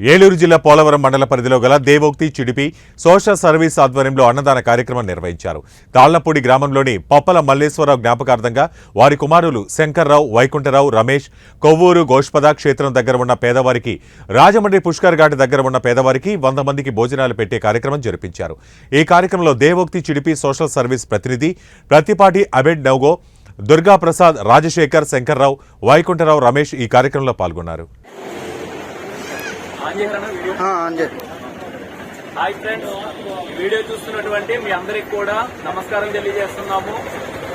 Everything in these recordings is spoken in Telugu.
ఏలూరు జిల్లా పోలవరం మండల పరిధిలో గల దేవోక్తి చిడిపి సోషల్ సర్వీస్ ఆధ్వర్యంలో అన్నదాన కార్యక్రమం నిర్వహించారు. తాళ్లపూడి గ్రామంలోని పప్పల మల్లేశ్వరరావు జ్ఞాపకార్థంగా వారి కుమారులు శంకర్రావు, వైకుంఠరావు, రమేష్ కొవ్వూరు గోష్పద క్షేత్రం దగ్గర ఉన్న పేదవారికి, రాజమండ్రి పుష్కర్ ఘాట్ దగ్గర ఉన్న పేదవారికి 100 మందికి భోజనాలు పెట్టే కార్యక్రమం జరిపించారు. ఈ కార్యక్రమంలో దేవోక్తి చిడిపి సోషల్ సర్వీస్ ప్రతినిధి ప్రతిపాటి అబెడ్ నౌగో, దుర్గాప్రసాద్, రాజశేఖర్, శంకర్రావు, వైకుంఠరావు, రమేష్ ఈ కార్యక్రమంలో పాల్గొన్నారు. హాయ్ ఫ్రెండ్స్, వీడియో చూస్తున్నటువంటి మీ అందరికి కూడా నమస్కారం తెలియజేస్తున్నాము.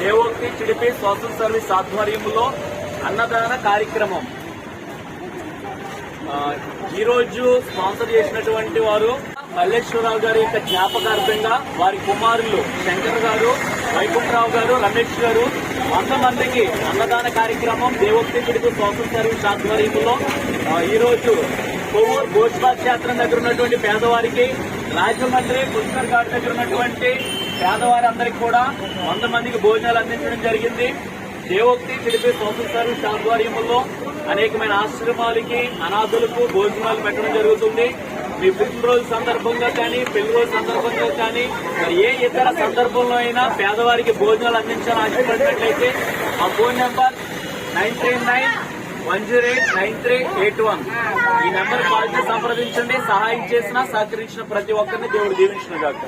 దేవోక్తి చిడిపి సోషల్ సర్వీస్ ఆధ్వర్యంలో అన్నదాన కార్యక్రమం ఈ రోజు స్పాన్సర్ చేసినటువంటి వారు మల్లేశ్వరరావు గారి యొక్క జ్ఞాపకార్థంగా వారి కుమారులు శంకర్ గారు, వైకుంఠరావు గారు, రమేష్ గారు 100 మందికి అన్నదాన కార్యక్రమం దేవోక్తి చిడిపి సోషల్ సర్వీస్ ఆధ్వర్యంలో ఈ రోజు కొవ్వూరు గోష్పద క్షేత్రం దగ్గర ఉన్నటువంటి పేదవారికి, రాజమండ్రి పుష్కర్ ఘాట్ దగ్గర ఉన్నటువంటి పేదవారందరికీ కూడా 100 మందికి భోజనాలు అందించడం జరిగింది. దేవోక్తి చిడిపి సోషల్ సర్వీస్ ఆధ్వర్యంలో అనేకమైన ఆశ్రమాలకి, అనాథులకు భోజనాలు పెట్టడం జరుగుతుంది. మీ పుట్టినరోజు సందర్భంగా కానీ, పెళ్లి రోజు సందర్భంగా కానీ, మరి ఏ ఇతర సందర్భంలో అయినా పేదవారికి భోజనాలు అందించాలని ఆశపడినట్లయితే ఆ ఫోన్ నెంబర్ 939-108-9381 ఈ నెంబర్ కాల్ చేసి సంప్రదించండి. సహాయం చేసినా, సహకరించిన ప్రతి ఒక్కరిని దేవుడు దీవించిన గాక.